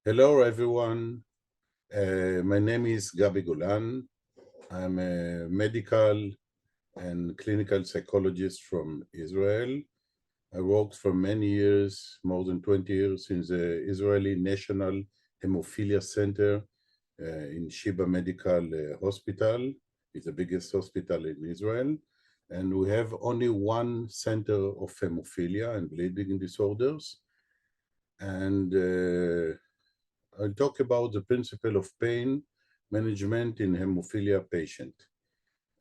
Hello, everyone. My name is Gaby Golan. I'm a medical and clinical psychologist from Israel. I worked for many years, more than 20 years, in the Israeli National Hemophilia Center in Sheba Medical Hospital. It's the biggest hospital in Israel. And we have only one center of hemophilia and bleeding disorders. And I'll talk about the principle of pain management in hemophilia patient.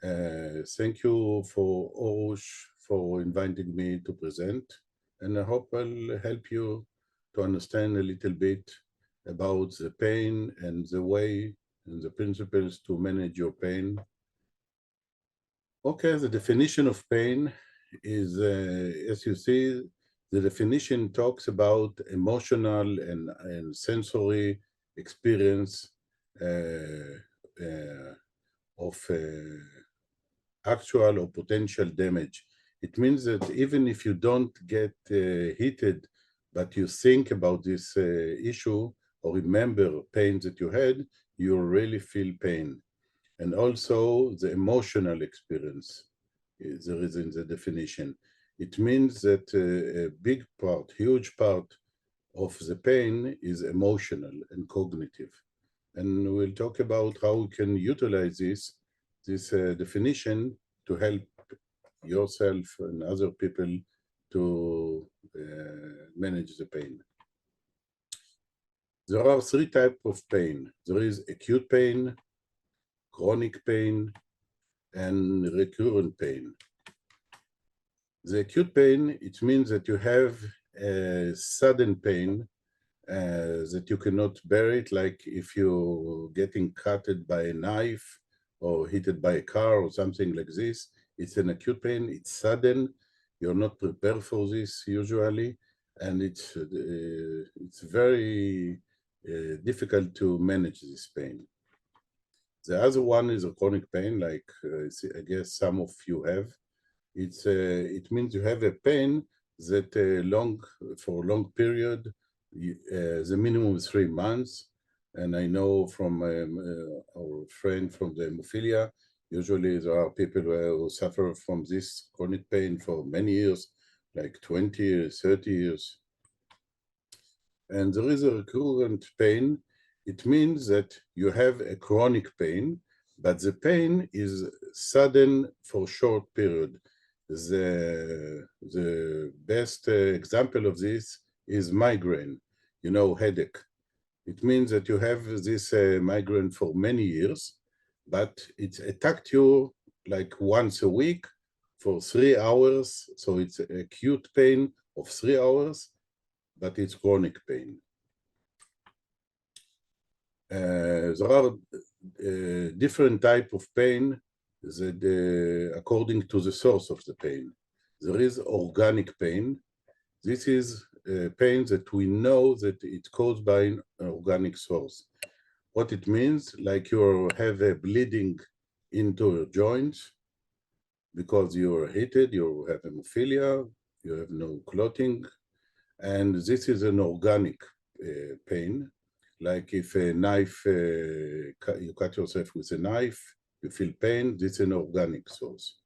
Thank you for Orush for inviting me to present, and I hope I'll help you to understand a little bit about the pain and the way and the principles to manage your pain. Okay, the definition of pain is, as you see, the definition talks about emotional and sensory experience of actual or potential damage. It means that even if you don't get heated, but you think about this issue or remember pain that you had, you really feel pain. And also the emotional experience there is in the definition. It means that a big part, huge part of the pain is emotional and cognitive. And we'll talk about how we can utilize this definition to help yourself and other people to manage the pain. There are three types of pain. There is acute pain, chronic pain, and recurrent pain. The acute pain, it means that you have a sudden pain that you cannot bear it, like if you're getting cutted by a knife or hit by a car or something like this. It's an acute pain, it's sudden, you're not prepared for this usually, and it's very difficult to manage this pain. The other one is a chronic pain, like I guess some of you have. It means you have a pain that for a long period, the minimum is 3 months. And I know from our friend from the hemophilia, usually there are people who suffer from this chronic pain for many years, like 20 years, 30 years. And there is a recurrent pain. It means that you have a chronic pain, but the pain is sudden for a short period. The best example of this is migraine, headache. It means that you have this migraine for many years, but it's attacked you like once a week for 3 hours. So it's acute pain of 3 hours, but it's chronic pain. There are different type of pain that according to the source of the pain. There is organic pain. This is pain that we know that it's caused by an organic source. What it means, like you have a bleeding into your joints because you're heated, you have hemophilia, you have no clotting, and this is an organic pain. Like if a knife, you cut yourself with a knife, you feel pain, this is an organic source.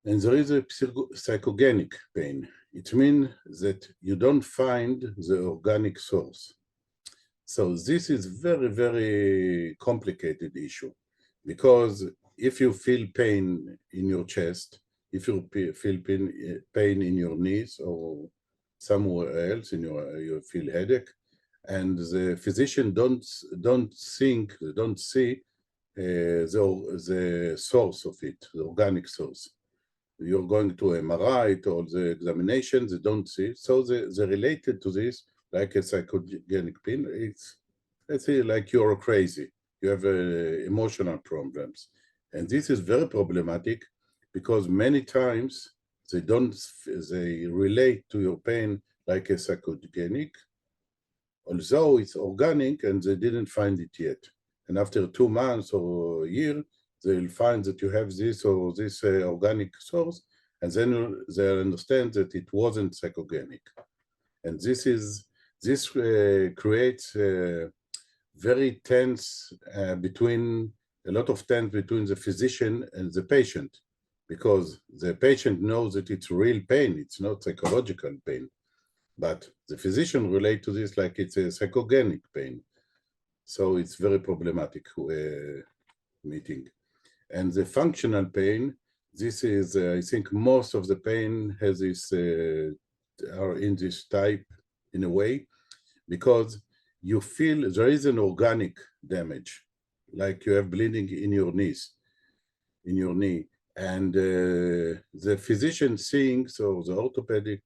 And there is a psychogenic pain. It means that you don't find the organic source. So this is very, very complicated issue, because if you feel pain in your chest, if you feel pain in your knees or somewhere else, you feel headache, and the physician don't see the source of it, the organic source. You're going to MRI or the examination, they don't see. So they related to this like a psychogenic pain. It's, let's say, like you're crazy. You have emotional problems. And this is very problematic because many times they relate to your pain like a psychogenic, although it's organic and they didn't find it yet. And after 2 months or a year, they'll find that you have this or this organic source, and then they'll understand that it wasn't psychogenic. And this is This creates very tense between a lot of tense between the physician and the patient, because the patient knows that it's real pain, it's not psychological pain, but the physician relate to this like it's a psychogenic pain. So it's very problematic meeting. And the functional pain, this is, I think most of the pain has this, are in this type in a way, because you feel there is an organic damage, like you have bleeding in your knees, in your knee. And the physician thinks, or the orthopedic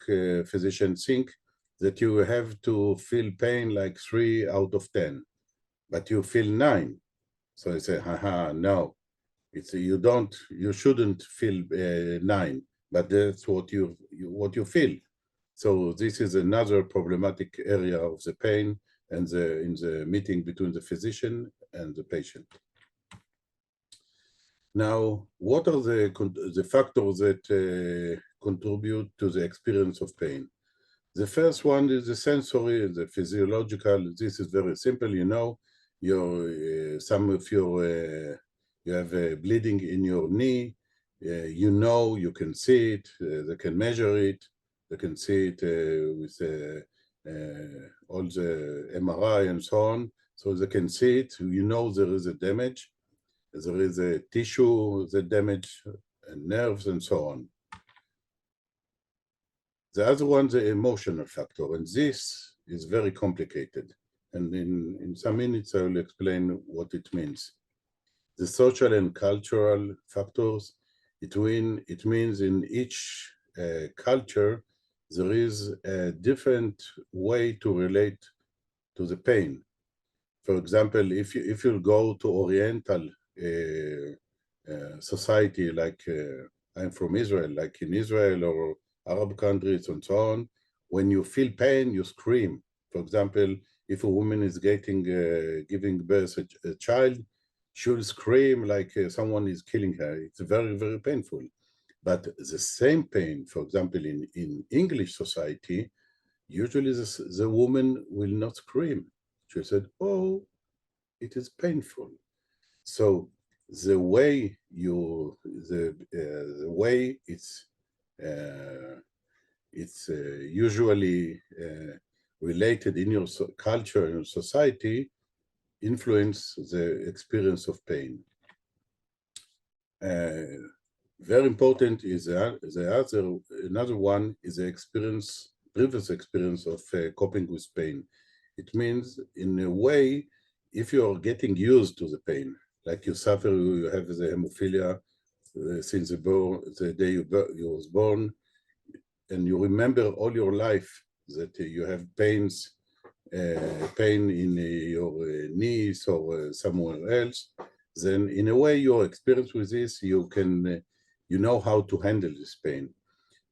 physician think that you have to feel pain like 3 out of 10, but you feel 9. So I say, haha, no, it's you shouldn't feel 9, but that's what you feel. So this is another problematic area of the pain and in the meeting between the physician and the patient. Now, what are the factors that contribute to the experience of pain? The first one is the sensory, the physiological. This is very simple, you know. Some of your you have bleeding in your knee. You know, you can see it. They can measure it. They can see it with all the MRI and so on. So they can see it. You know there is a damage. There is a tissue, the damage, and nerves, and so on. The other one, the emotional factor, and this is very complicated. And in some minutes, I will explain what it means. The social and cultural factors, it means in each culture, there is a different way to relate to the pain. For example, if you go to Oriental society, like I'm from Israel, like in Israel or Arab countries and so on, when you feel pain, you scream. For example, if a woman is giving birth a child, she'll scream like someone is killing her. It's very, very painful. But the same pain, for example, in English society, usually the woman will not scream. She said, "Oh, it is painful." So the way the way it's usually related in your culture and society influence the experience of pain. Very important is another one is the previous experience of coping with pain. It means, in a way, if you are getting used to the pain, like you suffer, you have the hemophilia since the day you was born, and you remember all your life that you have pain in your knees or somewhere else, then in a way your experience with this, you know how to handle this pain.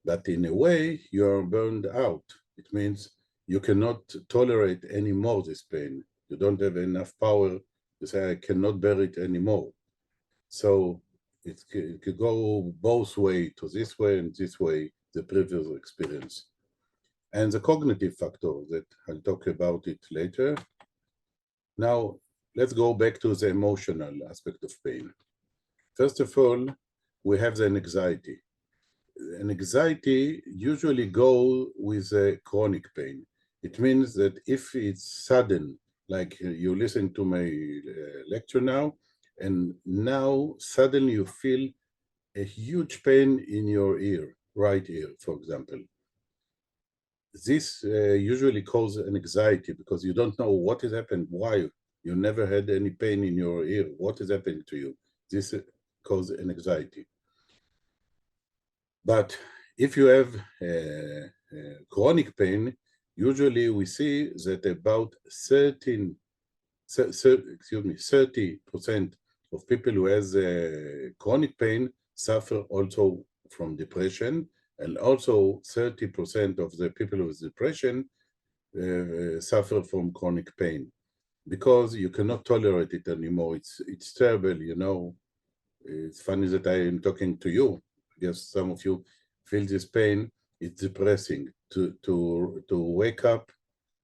But in a way, you are burned out. It means you cannot tolerate anymore this pain. You don't have enough power to say, I cannot bear it anymore. So it could go both ways, to this way and this way, the previous experience. And the cognitive factor that I'll talk about it later. Now, let's go back to the emotional aspect of pain. First of all, we have the anxiety. An anxiety usually goes with a chronic pain. It means that if it's sudden, like you listen to my lecture now, and now suddenly you feel a huge pain in your ear, right ear, for example. This usually causes an anxiety because you don't know what has happened, why. You never had any pain in your ear. What is happening to you? This causes an anxiety. But if you have chronic pain, usually we see that about 30% of people who has chronic pain suffer also from depression, and also 30% of the people with depression suffer from chronic pain, because you cannot tolerate it anymore. It's terrible, you know. It's funny that I am talking to you. I guess some of you feel this pain. It's depressing to wake up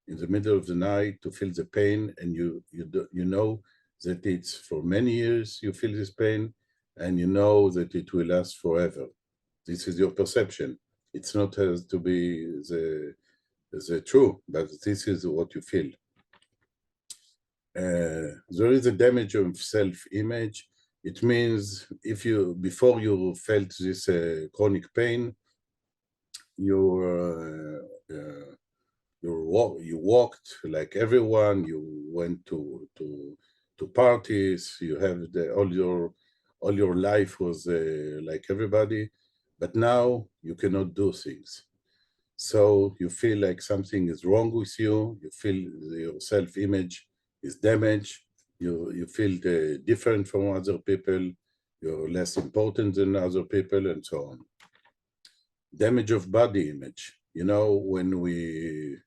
in the middle of the night to feel the pain, and you know that it's for many years you feel this pain, and you know that it will last forever. This is your perception. It's not has to be the true, but this is what you feel. There is a damage of self-image. It means if you, before you felt this chronic pain, you walked like everyone. You went to parties. You have all your life was like everybody, but now you cannot do things. So you feel like something is wrong with you. You feel your self-image is damaged. You feel different from other people. You're less important than other people, and so on. Damage of body image. You know, when we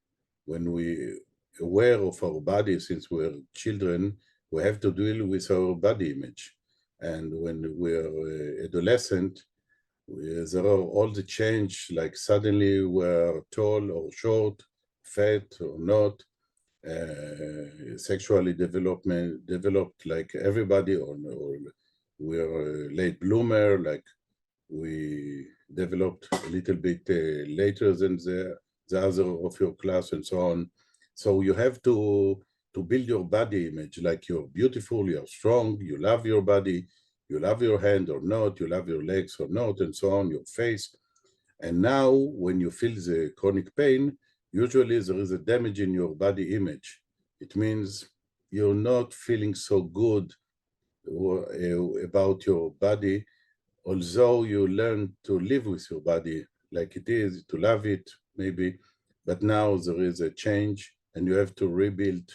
aware of our body since we're children, we have to deal with our body image. And when we're adolescent, there are all the change, like suddenly we're tall or short, fat or not, sexually developed like everybody, or we're a late bloomer, like we developed a little bit later than the other of your class, and so on. So you have to build your body image, like you're beautiful, you're strong, you love your body, you love your hand or not, you love your legs or not, and so on, your face. And now when you feel the chronic pain, usually there is a damage in your body image. It means you're not feeling so good about your body, although you learn to live with your body like it is, to love it maybe, but now there is a change and you have to rebuild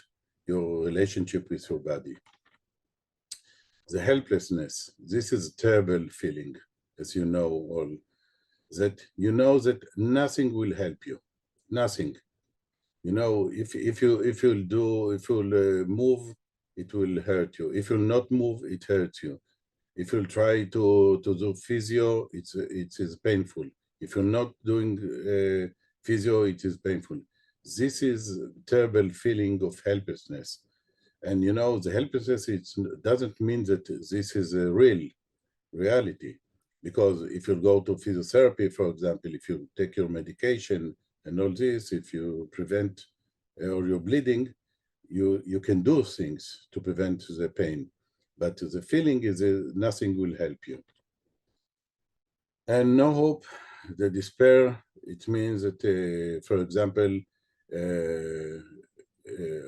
your relationship with your body. The helplessness, this is a terrible feeling, as you know all, that you know that nothing will help you, nothing. You know, if you'll move, it will hurt you. If you'll not move, it hurts you. If you'll try to do physio, it is painful. If you're not doing physio, it is painful. This is a terrible feeling of helplessness. And you know, the helplessness, it doesn't mean that this is a real reality. Because if you go to physiotherapy, for example, if you take your medication and all this, if you prevent or you're bleeding, you can do things to prevent the pain. But the feeling is nothing will help you. And no hope, the despair, it means that, for example,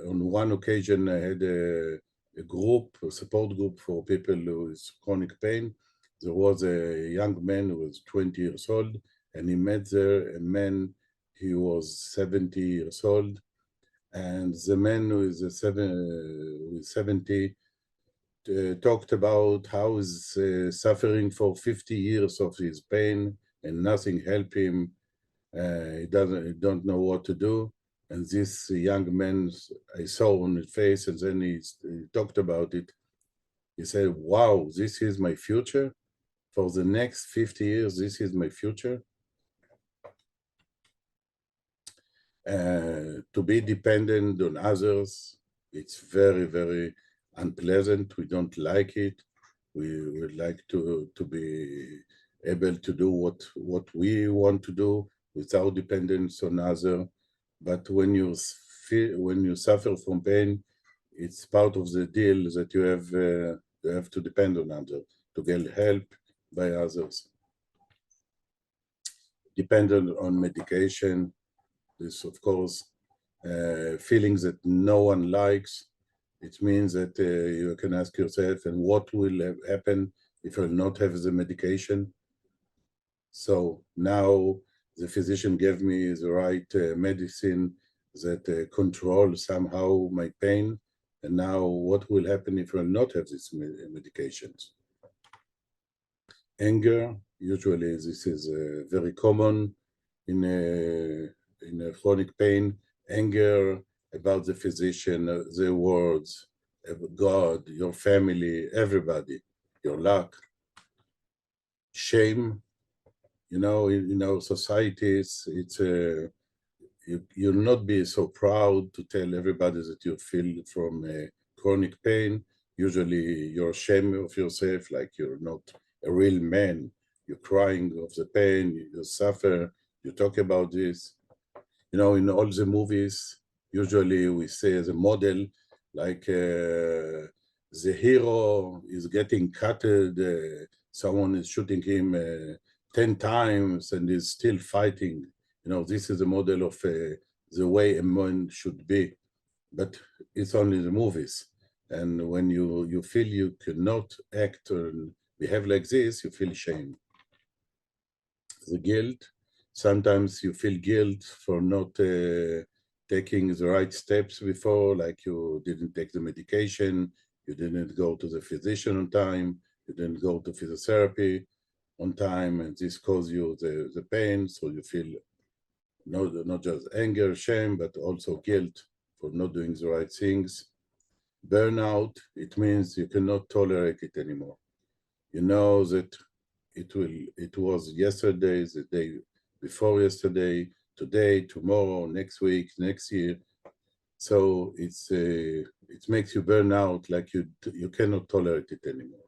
on one occasion I had a group, a support group for people with chronic pain. There was a young man who was 20 years old, and he met there a man, he was 70 years old, and the man who is 70 talked about how he's suffering for 50 years of his pain and nothing helped him. He don't know what to do. And this young man, I saw on his face, and then he talked about it. He said, wow, this is my future. For the next 50 years, this is my future. To be dependent on others, it's very, very unpleasant. We don't like it. We would like to be able to do what we want to do without dependence on others. But when you suffer from pain, it's part of the deal that you have to depend on others, to get help by others. Dependent on medication, this of course, feelings that no one likes. It means that you can ask yourself, and what will happen if I not have the medication? So now the physician gave me the right medicine that control somehow my pain. And now what will happen if I not have these medications? Anger, usually this is very common in a chronic pain. Anger about the physician, the words, God, your family, everybody, your luck. Shame, you know, in our societies, you'll not be so proud to tell everybody that you feel from chronic pain. Usually you're ashamed of yourself, like you're not a real man. You're crying of the pain, you suffer, you talk about this. In all the movies, usually we say as a model, like the hero is getting cutted, someone is shooting him 10 times and is still fighting. This is a model of the way a man should be, but it's only the movies. And when you feel you cannot act or behave like this, you feel shame. The guilt, sometimes you feel guilt for not taking the right steps before, like you didn't take the medication, you didn't go to the physician on time, you didn't go to physiotherapy on time, and this causes you the pain, so you feel not just anger, shame, but also guilt for not doing the right things. Burnout, it means you cannot tolerate it anymore. You know that it was yesterday, the day before yesterday, today, tomorrow, next week, next year. So it makes you burn out, like you cannot tolerate it anymore.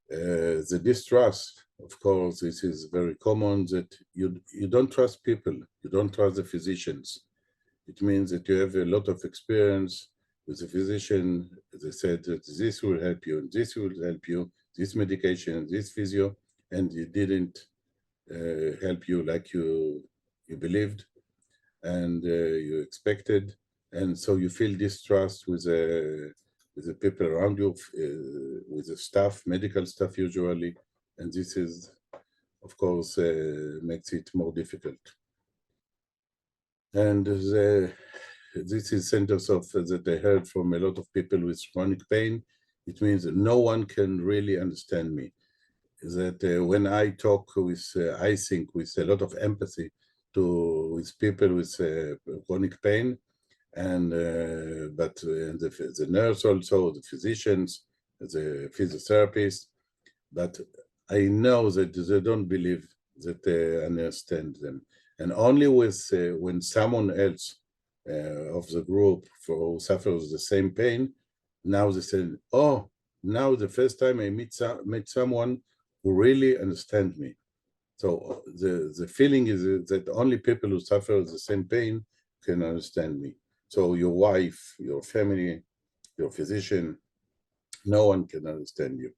The distrust, of course, this is very common, that you don't trust people, you don't trust the physicians. It means that you have a lot of experience with the physician. They said that this will help you, and this will help you, this medication, this physio, and it didn't help you like you believed and you expected. And so you feel distrust with the people around you, with the staff, medical staff usually, and this is, of course, makes it more difficult. And this is centers of that I heard from a lot of people with chronic pain. It means that no one can really understand me. That when I talk with, I think with a lot of empathy with people with chronic pain, and but the nurse also, the physicians, the physiotherapists, but I know that they don't believe that they understand them. And only with when someone else of the group who suffers the same pain, now they say, oh, now the first time I meet someone who really understands me. So the feeling is that only people who suffer the same pain can understand me. So your wife, your family, your physician, no one can understand you.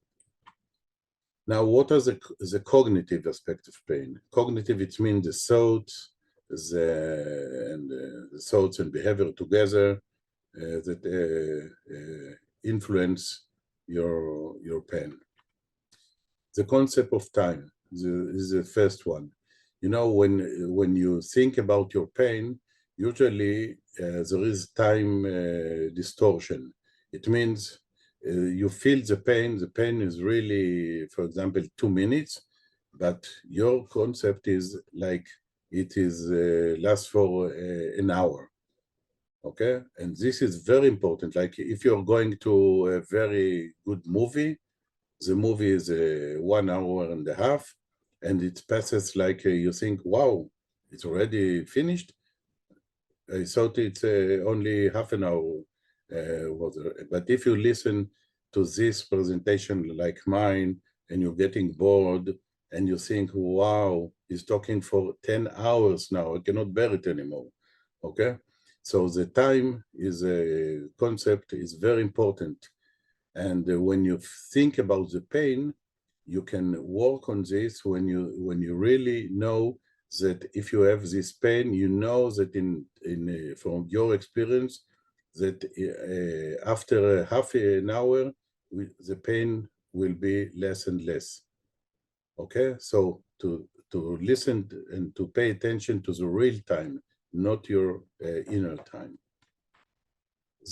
Now, what are the cognitive aspect of pain? Cognitive, it means the thoughts, the thoughts and behavior together that influence your pain. The concept of time is the first one. When you think about your pain, usually there is time distortion. It means you feel the pain is really, for example, 2 minutes, but your concept is like it is lasts for an hour. Okay, and this is very important. Like if you're going to a very good movie, the movie is 1 hour and a half, and it passes like you think, wow, it's already finished. I thought it's only half an hour. But if you listen to this presentation like mine, and you're getting bored, and you think, wow, he's talking for 10 hours now, I cannot bear it anymore. Okay, so the time is a concept is very important. And when you think about the pain, you can work on this when you really know that if you have this pain, you know that from your experience that after half an hour, the pain will be less and less. Okay, so to listen and to pay attention to the real time, not your inner time.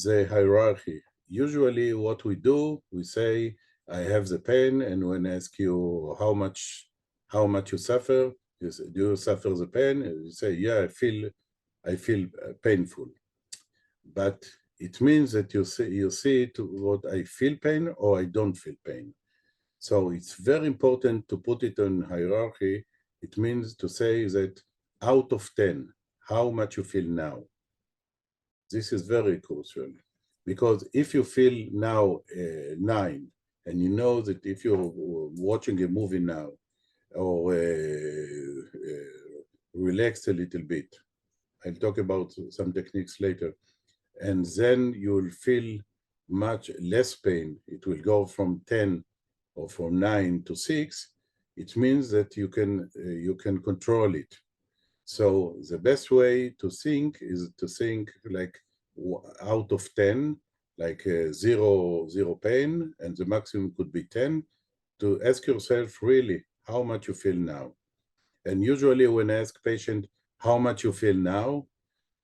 The hierarchy. Usually what we do, we say, I have the pain, and when I ask you how much you suffer, you say, do you suffer the pain? And you say, yeah, I feel painful. But it means that you see to what I feel pain or I don't feel pain. So it's very important to put it on hierarchy. It means to say that out of 10, how much you feel now. This is very crucial, because if you feel now 9, and you know that if you're watching a movie now, or relax a little bit, I'll talk about some techniques later, and then you'll feel much less pain. It will go from 10 or from 9 to 6. It means that you can control it. So the best way to think is to think like out of 10, like zero pain, and the maximum could be 10, to ask yourself really how much you feel now. And usually when I ask patient how much you feel now,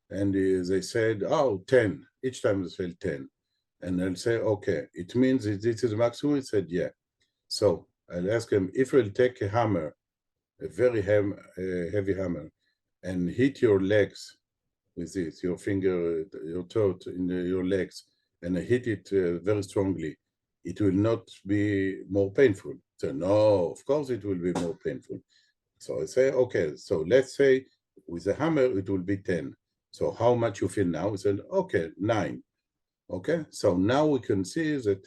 and they said, oh, 10, each time they say 10. And I'll say, okay, it means that this is the maximum? He said, yeah. So I'll ask him, if you'll take a hammer, a very heavy hammer, and hit your legs with this, your finger, your toe in your legs, and hit it very strongly, it will not be more painful. So no, of course it will be more painful. So I say, okay, so let's say with a hammer, it will be 10. So how much you feel now? We said, okay, 9. Okay, so now we can see that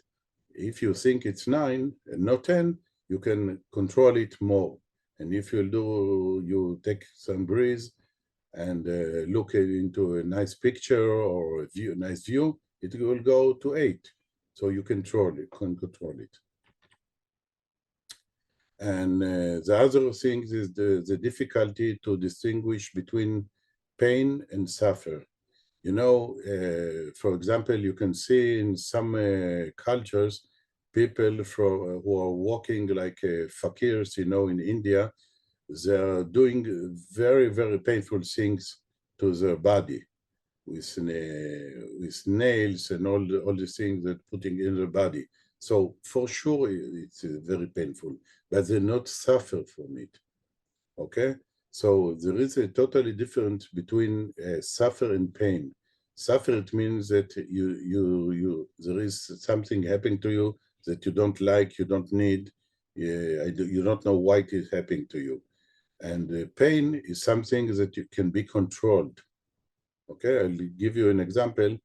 if you think it's 9 and not 10, you can control it more. And if you take some breeze and look into a nice picture or a nice view, it will go to 8. So you can control it. And the other thing is the difficulty to distinguish between pain and suffer. You know, for example, you can see in some cultures, people who are walking like fakirs, you know, in India, they're doing very, very painful things to their body with nails and all the things that putting in their body. So for sure, it's very painful, but they not suffer from it. Okay, so there is a totally difference between suffer and pain. Suffer, it means that there is something happening to you that you don't like, you don't need, you don't know why it is happening to you. And pain is something that you can be controlled. Okay, I'll give you an example.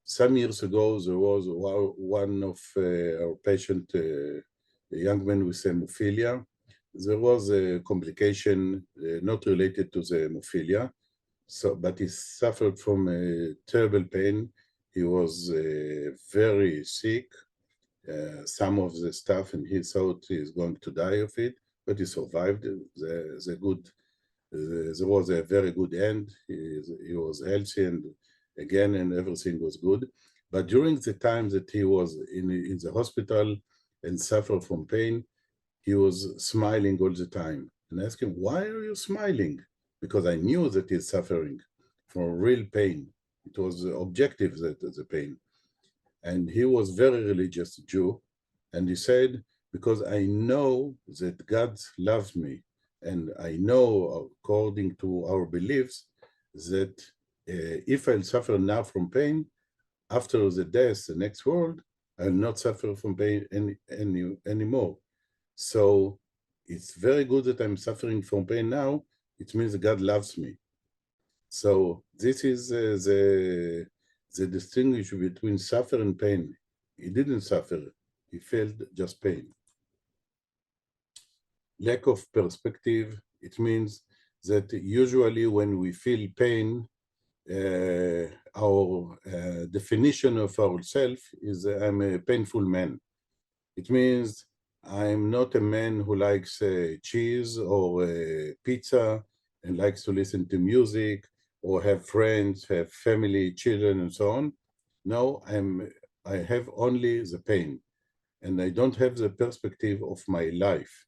Some years ago, there was one of our patient, a young man with hemophilia. There was a complication not related to the hemophilia, but he suffered from a terrible pain. He was very sick, some of the stuff, and he thought he's going to die of it, but he survived. There was a very good end. He was healthy and everything was good. But during the time that he was in the hospital and suffered from pain, he was smiling all the time. And I asked him, why are you smiling? Because I knew that he's suffering from real pain. It was objective, that the pain. And he was very religious Jew. And he said, because I know that God loves me. And I know, according to our beliefs, that if I'll suffer now from pain, after the death, the next world, I'll not suffer from pain anymore. So it's very good that I'm suffering from pain now. It means that God loves me. So this is the distinction between suffer and pain. He didn't suffer, he felt just pain. Lack of perspective, it means that usually when we feel pain, our definition of ourself is I'm a painful man. It means I'm not a man who likes cheese or pizza and likes to listen to music or have friends, have family, children, and so on. No, I have only the pain, and I don't have the perspective of my life.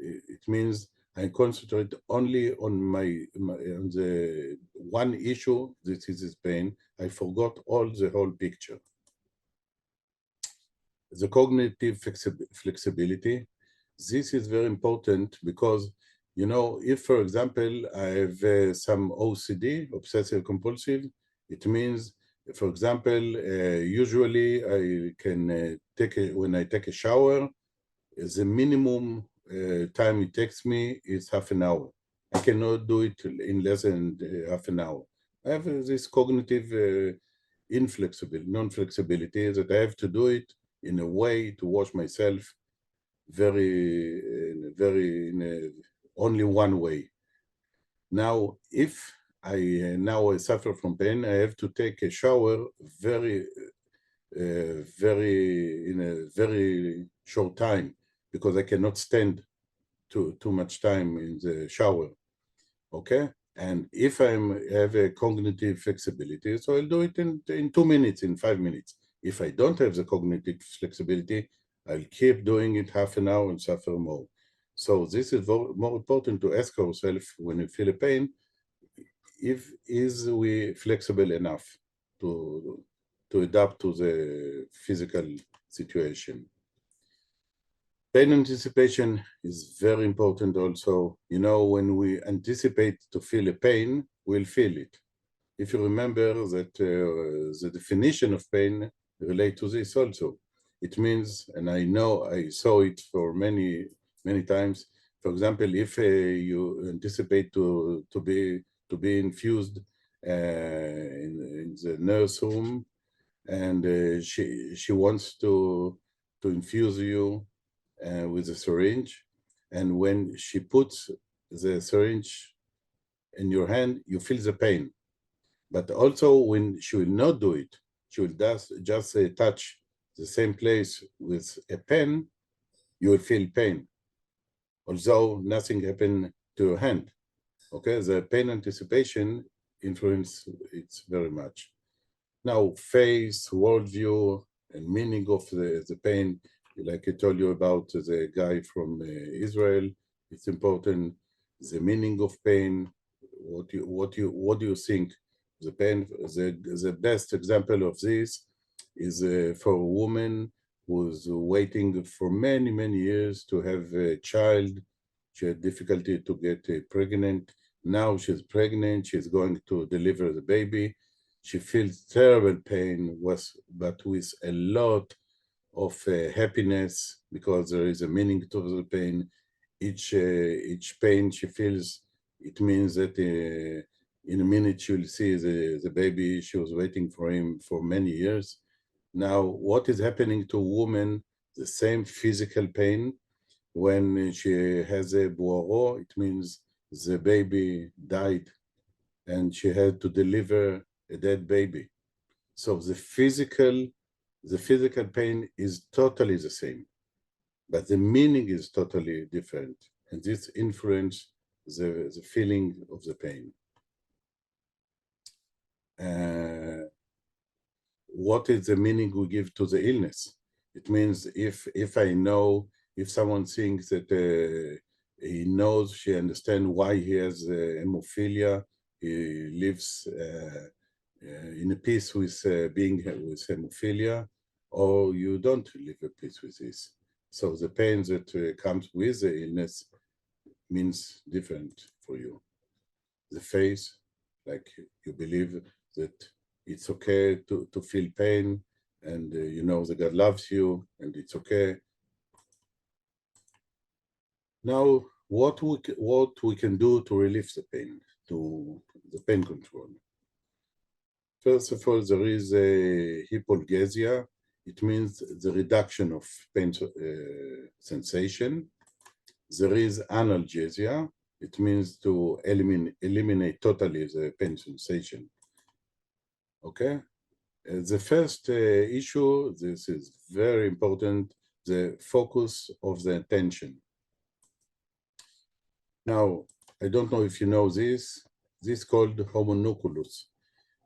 It means I concentrate only on on the one issue, this is pain. I forgot the whole picture. The cognitive flexibility. This is very important because, you know, if, for example, I have some OCD, obsessive compulsive, it means, for example, usually I can when I take a shower, the minimum time it takes me is half an hour. I cannot do it in less than half an hour. I have this cognitive non-flexibility that I have to do it in a way to wash myself only one way. Now, if I suffer from pain, I have to take a shower in a very short time, because I cannot stand too much time in the shower. Okay, and if I have a cognitive flexibility, so I'll do it in 2 minutes, in 5 minutes. If I don't have the cognitive flexibility, I'll keep doing it half an hour and suffer more. So this is more important to ask ourselves when we feel a pain, is we flexible enough to adapt to the physical situation. Pain anticipation is very important also. You know, when we anticipate to feel a pain, we'll feel it. If you remember that the definition of pain relates to this also. It means, and I know I saw it for many times. For example, if you anticipate to be infused in the nurse room, and she wants to infuse you with a syringe, and when she puts the syringe in your hand, you feel the pain. But also when she will not do it, she will just touch the same place with a pen, you will feel pain, although nothing happened to your hand. Okay, the pain anticipation influence it very much. Now, face, worldview, and meaning of the pain, like I told you about the guy from Israel, it's important. The meaning of pain, what do you think? The pain. The best example of this is for a woman who's waiting for many years to have a child. She had difficulty to get pregnant. Now she's pregnant. She's going to deliver the baby. She feels terrible pain, but with a lot of happiness, because there is a meaning to the pain. Each pain she feels, it means that in a minute she will see the baby. She was waiting for him for many years. Now, what is happening to a woman, the same physical pain, when she has a boiro, it means the baby died and she had to deliver a dead baby. So the physical pain is totally the same, but the meaning is totally different. And this influences the feeling of the pain. What is the meaning we give to the illness? It means if I know, if someone thinks that he knows, she understands why he has hemophilia, he lives in a peace with being with hemophilia, or you don't live at peace with this. So the pain that comes with the illness means different for you. The face, like you believe that it's okay to feel pain, and you know that God loves you, and it's okay. Now, what we can do to relieve the pain, to the pain control. First of all, there is a hypolgesia. It means the reduction of pain sensation. There is analgesia. It means to eliminate totally the pain sensation. Okay? The first issue, this is very important, the focus of the attention. Now, I don't know if you know this is called homunculus.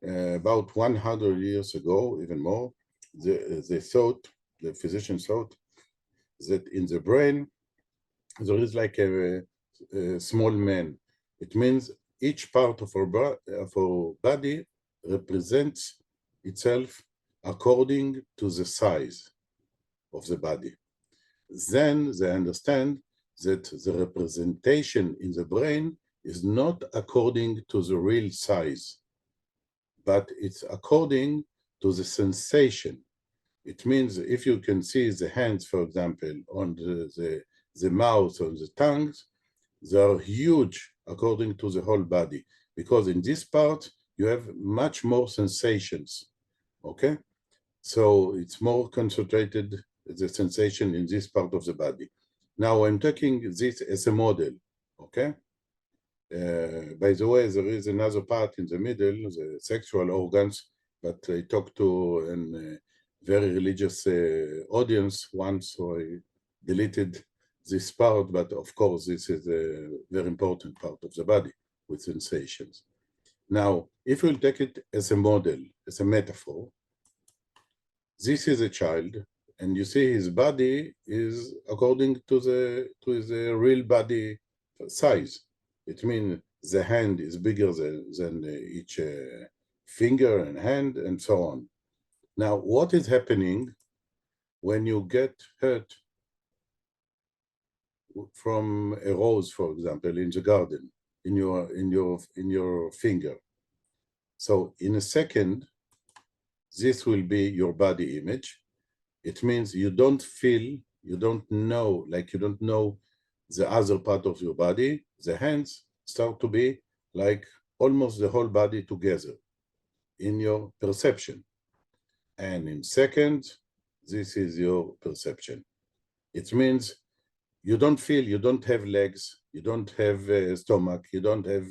About 100 years ago, even more, the physicians thought that in the brain, there is like a small man. It means each part of our body represents itself according to the size of the body. Then they understand that the representation in the brain is not according to the real size, but it's according to the sensation. It means if you can see the hands, for example, on the mouth or the tongues, they are huge according to the whole body, because in this part, you have much more sensations, okay? So it's more concentrated, the sensation in this part of the body. Now I'm taking this as a model, okay? By the way, there is another part in the middle, the sexual organs, but I talked to a very religious audience once, so I deleted this part, but of course, this is a very important part of the body with sensations. Now, if we'll take it as a model, as a metaphor, this is a child, and you see his body is according to his real body size. It means the hand is bigger than each finger and hand and so on. Now, what is happening when you get hurt from a rose, for example, in the garden, in your finger? So in a second, this will be your body image. It means you don't feel, you don't know, like you don't know the other part of your body. The hands start to be like almost the whole body together in your perception. And in second, this is your perception. It means you don't feel, you don't have legs, you don't have a stomach, you don't have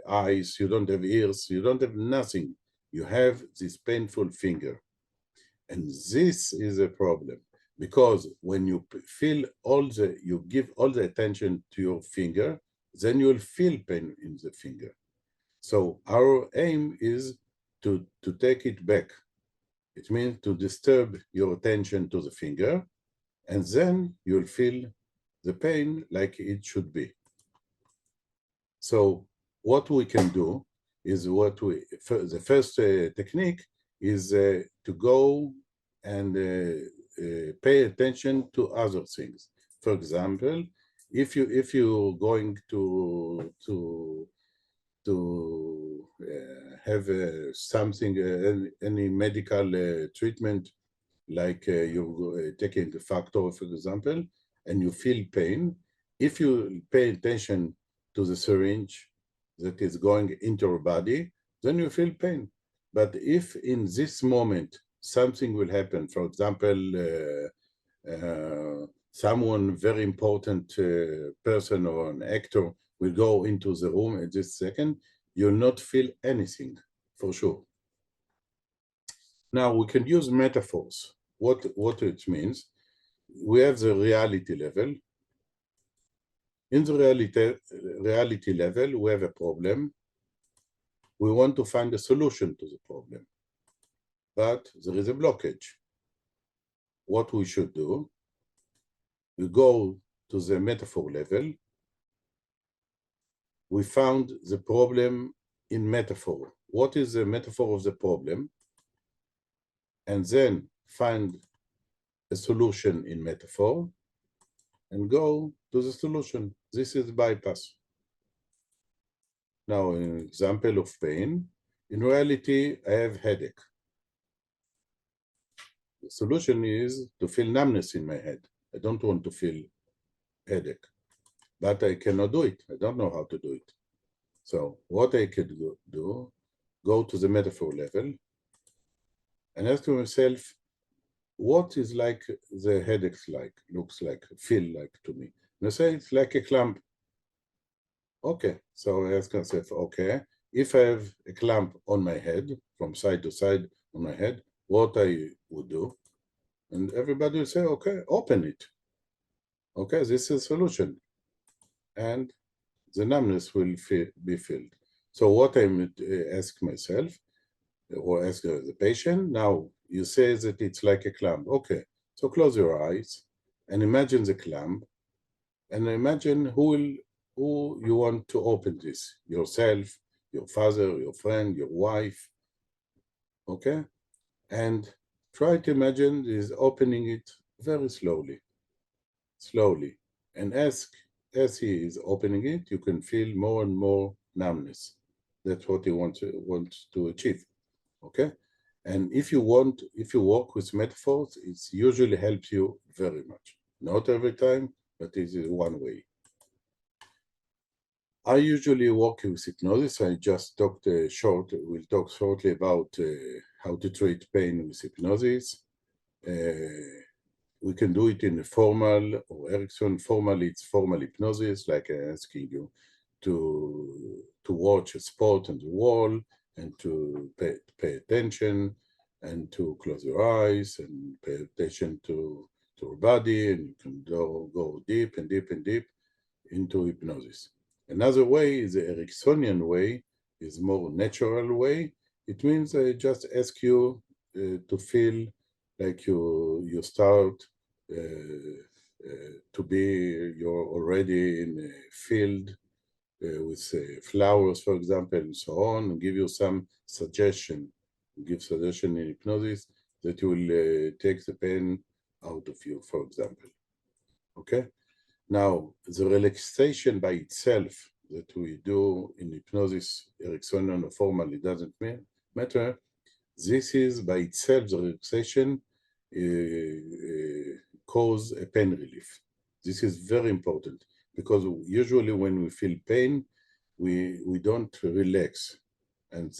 eyes, you don't have ears, you don't have nothing. You have this painful finger. And this is a problem, because when you feel you give all the attention to your finger, then you'll feel pain in the finger. So our aim is to take it back. It means to disturb your attention to the finger, and then you'll feel the pain like it should be. So what we can do is the first technique is to go and pay attention to other things. For example, if you're going to have something, any medical treatment, like you're taking a factor, for example, and you feel pain, if you pay attention to the syringe that is going into your body, then you feel pain. But if in this moment something will happen, for example, someone very important person or an actor will go into the room at this second, you'll not feel anything, for sure. Now we can use metaphors. What it means, we have the reality level. In the reality level, we have a problem. We want to find a solution to the problem, but there is a blockage. What we should do, we go to the metaphor level. We found the problem in metaphor. What is the metaphor of the problem? And then find a solution in metaphor and go to the solution. This is bypass. Now, an example of pain. In reality, I have headache. The solution is to feel numbness in my head. I don't want to feel headache, but I cannot do it. I don't know how to do it. So what I could do, go to the metaphor level and ask myself, what is like the headaches like, looks like, feel like to me? And I say, it's like a clump. Okay, so I ask myself, okay, if I have a clump on my head, from side to side on my head, what I would do? And everybody will say, okay, open it. Okay, this is a solution. And the numbness will be filled. So what I ask myself, or ask the patient, now you say that it's like a clump. Okay, so close your eyes and imagine the clump, and imagine who you want to open this, yourself, your father, your friend, your wife, okay? And try to imagine is opening it very slowly, and as he is opening it, you can feel more and more numbness. That's what you want to achieve, okay? And if you work with metaphors, it usually helps you very much. Not every time, but it is one way. I usually work with hypnosis. I just talked we'll talk shortly about how to treat pain with hypnosis. We can do it in a formal or Erickson. Formally, it's formal hypnosis, like asking you to watch a spot on the wall and to pay attention and to close your eyes and pay attention to your body, and you can go deep and deep and deep into hypnosis. Another way is the Ericksonian way, is more natural way. It means I just ask you to feel like you start to be, you're already in a field with flowers, for example, and so on, and give you some suggestion, give suggestion in hypnosis that will take the pain out of you, for example. Okay? Now, the relaxation by itself that we do in hypnosis, Ericksonian or formal, it doesn't matter. This is by itself, the relaxation cause a pain relief. This is very important because usually when we feel pain, we don't relax. And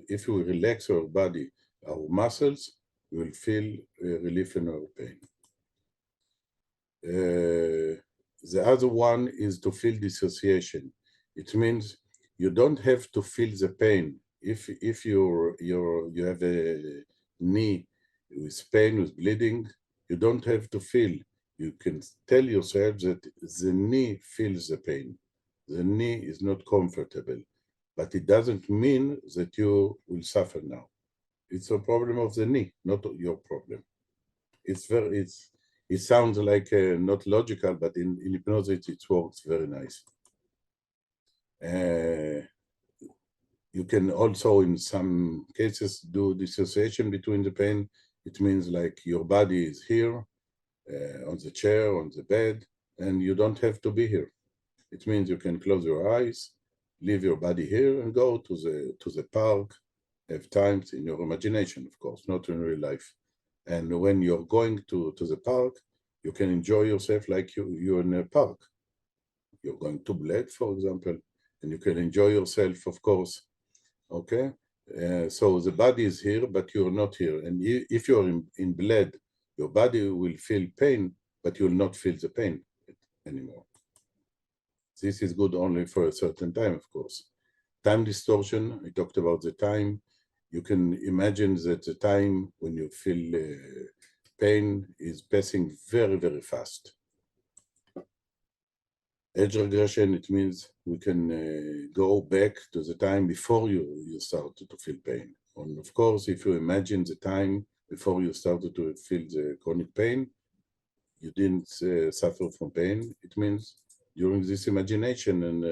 if we relax our body, our muscles, we will feel relief in our pain. The other one is to feel dissociation. It means you don't have to feel the pain. If you have a knee with pain, with bleeding, you don't have to feel. You can tell yourself that the knee feels the pain. The knee is not comfortable, but it doesn't mean that you will suffer now. It's a problem of the knee, not your problem. It sounds like not logical, but in hypnosis it works very nice. You can also, in some cases, do dissociation between the pain. It means like your body is here, on the chair, on the bed, and you don't have to be here. It means you can close your eyes, leave your body here, and go to the park, have times in your imagination, of course, not in real life. And when you're going to the park, you can enjoy yourself like you're in a park. You're going to Bled, for example, and you can enjoy yourself, of course. Okay? So the body is here, but you're not here. And if you're in Bled, your body will feel pain, but you will not feel the pain anymore. This is good only for a certain time, of course. Time distortion, I talked about the time. You can imagine that the time when you feel pain is passing very, very fast. Age regression, it means we can go back to the time before you started to feel pain. And of course, if you imagine the time before you started to feel the chronic pain, you didn't suffer from pain. It means during this imagination, and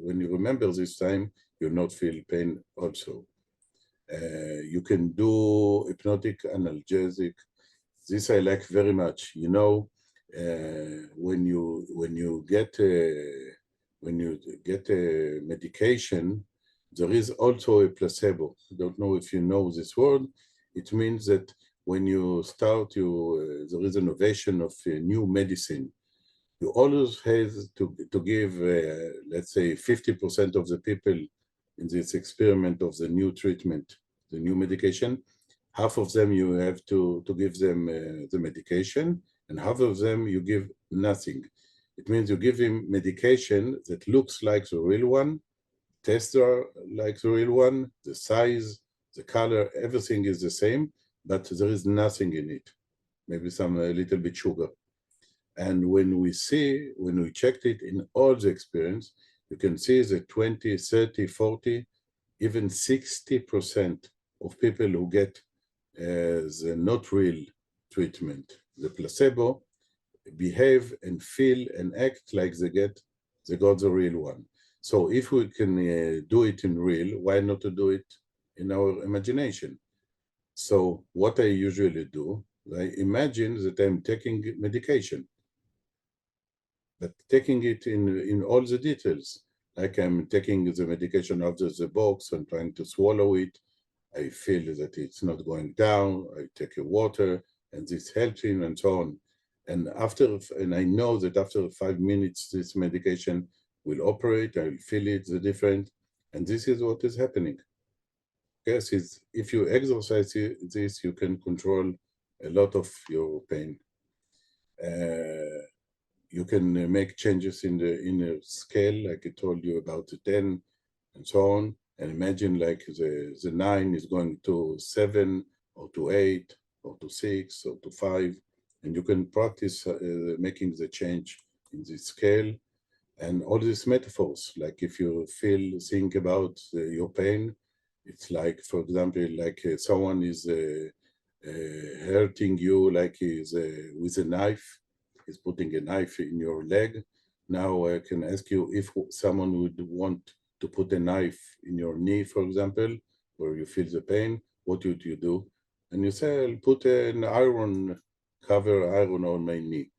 when you remember this time, you'll not feel pain also. You can do hypnotic analgesic. This I like very much. You know, when you get a medication, there is also a placebo. I don't know if you know this word. It means that when you start, there is innovation of a new medicine. You always have to give, let's say, 50% of the people in this experiment of the new treatment, the new medication. Half of them you have to give them the medication, and half of them you give nothing. It means you give him medication that looks like the real one, tests are like the real one, the size, the color, everything is the same, but there is nothing in it. Maybe some a little bit sugar. And when we checked it in all the experience, you can see that 20, 30, 40, even 60% of people who get the not real treatment, the placebo, behave and feel and act like they got the real one. So if we can do it in real, why not to do it in our imagination? So what I usually do, I imagine that I'm taking medication, but taking it in all the details, like I'm taking the medication out of the box and trying to swallow it. I feel that it's not going down. I take a water, and this helps him, and so on. And I know that after 5 minutes, this medication will operate, I will feel it, the different, and this is what is happening. Yes, if you exercise this, you can control a lot of your pain. You can make changes in the inner scale, like I told you about the 10 and so on. And imagine like the 9 is going to 7 or to 8 or to 6 or to 5. And you can practice making the change in the scale. And all these metaphors, like if you think about your pain, it's like, for example, like someone is hurting you, like he's with a knife, he's putting a knife in your leg. Now I can ask you if someone would want to put a knife in your knee, for example, where you feel the pain, what would you do? And you say, I'll put an iron on my knee.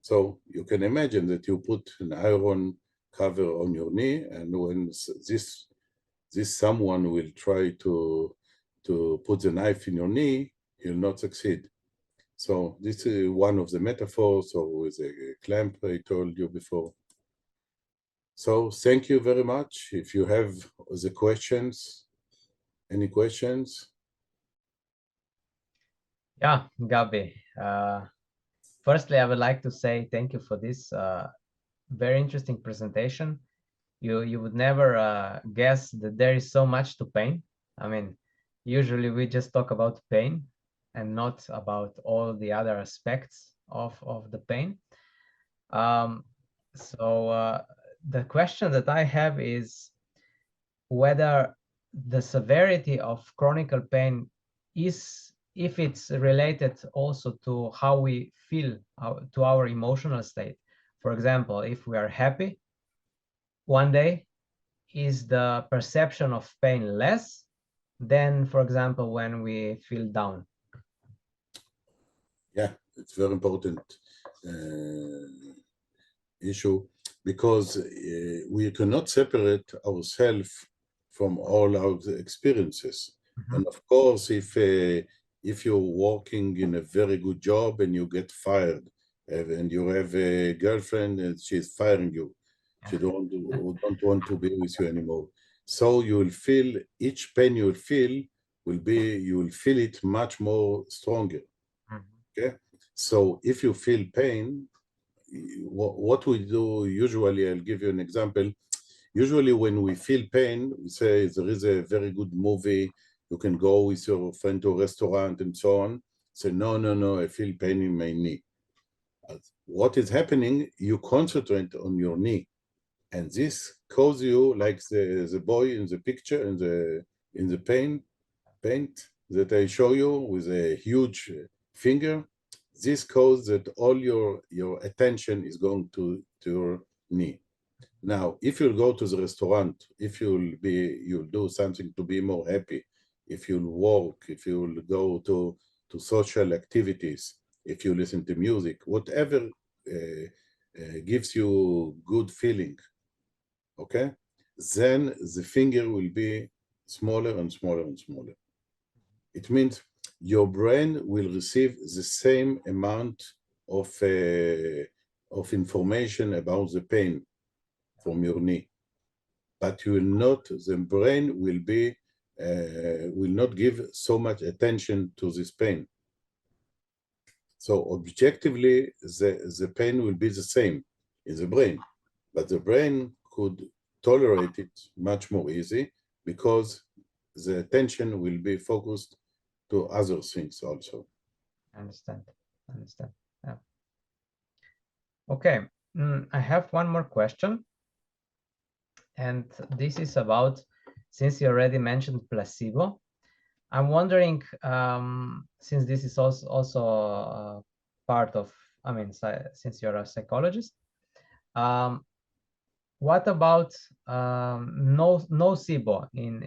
So you can imagine that you put an iron cover on your knee, and when this someone will try to put the knife in your knee, he'll not succeed. So this is one of the metaphors, or with a clamp I told you before. So thank you very much. If you have the questions, any questions? Yeah, Gaby. Firstly, I would like to say thank you for this very interesting presentation. You would never guess that there is so much to pain. I mean, usually we just talk about pain and not about all the other aspects of the pain. So the question that I have is whether the severity of chronic pain is, if it's related also to how we feel, to our emotional state. For example, if we are happy one day, is the perception of pain less than, for example, when we feel down? Yeah, it's very important issue, because we cannot separate ourselves from all our experiences. Mm-hmm. And of course, if you're working in a very good job and you get fired, and you have a girlfriend and she's firing you, she don't want to be with you anymore. So you will feel, each pain you will feel you will feel it much more stronger. Okay, so if you feel pain, what we do usually, I'll give you an example. Usually when we feel pain, we say there is a very good movie, you can go with your friend to a restaurant and so on. Say, no, I feel pain in my knee. What is happening, you concentrate on your knee, and this causes you, like the boy in the picture, in the paint that I show you with a huge finger. This causes that all your attention is going to your knee. Now, if you'll go to the restaurant, if you'll do something to be more happy, if you'll walk, if you'll go to social activities, if you listen to music, whatever gives you good feeling, okay, then the finger will be smaller and smaller and smaller. It means your brain will receive the same amount of information about the pain from your knee, but the brain will not give so much attention to this pain. So objectively, the pain will be the same in the brain, but the brain could tolerate it much more easy, because the attention will be focused to other things also. Understand. Yeah. Okay. I have one more question, and this is about, since you already mentioned placebo, I'm wondering, since this is also part of, I mean, since you're a psychologist, what about nocebo in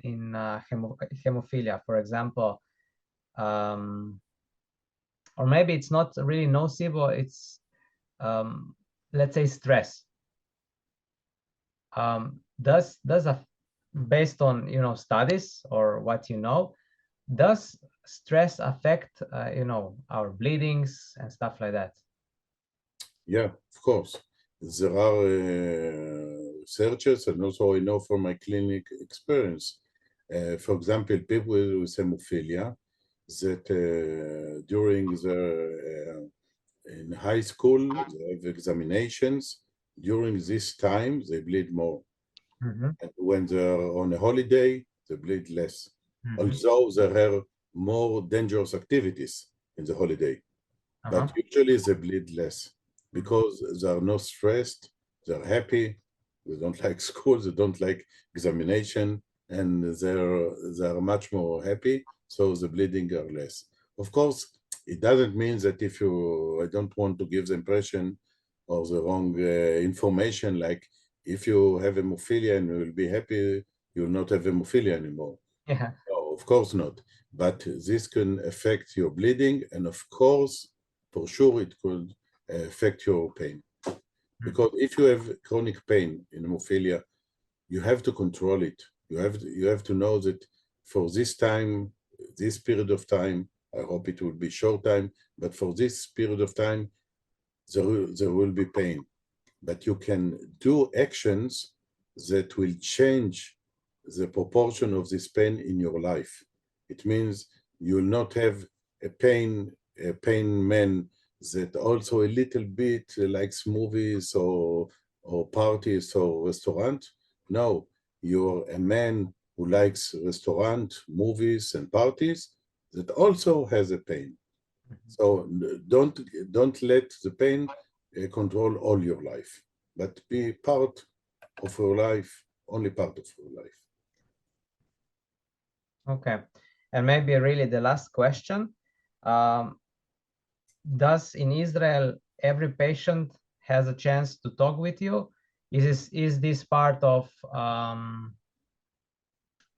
hemophilia, for example, or maybe it's not really nocebo, it's let's say stress. Does based on studies or what does stress affect our bleedings and stuff like that? Yeah, of course. There are researchers, and also I know from my clinic experience. For example, people with hemophilia that during the in high school they have examinations. During this time, they bleed more. Mhm, And when they're on a holiday, they bleed less. mhm. Although there are more dangerous activities in the holiday, but Uh-huh. usually they bleed less because they are not stressed, they're happy, they don't like school, they don't like examination, and they're much more happy, so the bleeding are less. Of course, it doesn't mean that if you, I don't want to give the impression or the wrong information, like if you have hemophilia and you will be happy, you will not have hemophilia anymore. Yeah. No, of course not. But this can affect your bleeding, and of course, for sure, it could affect your pain. Because if you have chronic pain in hemophilia, you have to control it. You have to know that for this time, this period of time, I hope it will be short time, but for this period of time, there will be pain. But you can do actions that will change the proportion of this pain in your life. It means you will not have a pain man that also a little bit likes movies or parties or restaurant. No, you're a man who likes restaurant, movies, and parties that also has a pain. So don't let the pain control all your life, but be part of your life, only part of your life. Okay. And maybe really the last question. Does in Israel every patient has a chance to talk with you? Is this part of a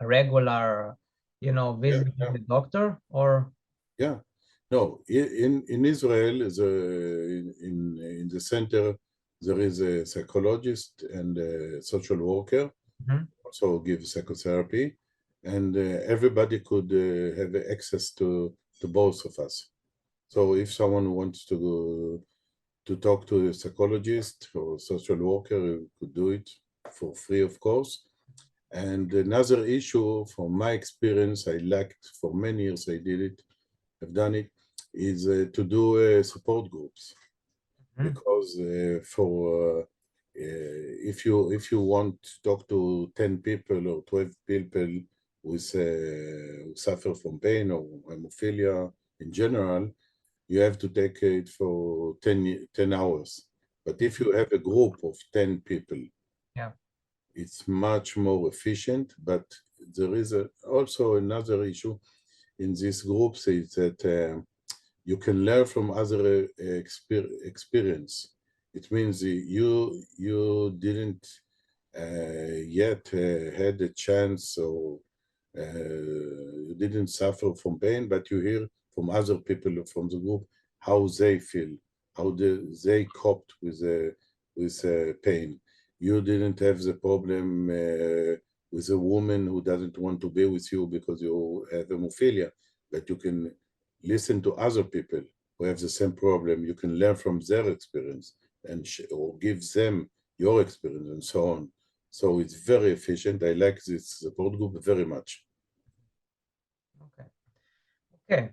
regular, visit Yeah. with the doctor, or? Yeah, no. In Israel, in the center, there is a psychologist and a social worker. Mhm. Also give psychotherapy, and everybody could have access to both of us. So if someone wants to talk to a psychologist or social worker, you could do it for free, of course. And another issue, from my experience, I liked for many years, I did it, I've done it, is to do support groups. Mhm. Because if you want to talk to 10 people or 12 people with who suffer from pain or hemophilia in general, you have to take it for 10 hours. But if you have a group of 10 people, Yeah. it's much more efficient. But there is also another issue in these groups, is that you can learn from other experience. It means you didn't yet had a chance, or you didn't suffer from pain, but you hear from other people from the group how they feel, how they coped with pain. You didn't have the problem with a woman who doesn't want to be with you because you have hemophilia, but you can listen to other people who have the same problem. You can learn from their experience and or give them your experience and so on. So it's very efficient. I like this support group very much. Okay. Okay.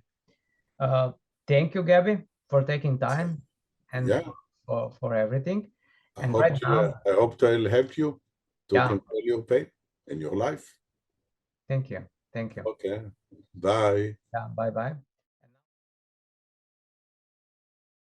Thank you, Gaby, for taking time and Yeah, for everything. I And hope right now, I hope I'll help you to yeah, control your pain in your life. thank you. Thank you. Okay, bye. Yeah, bye-bye.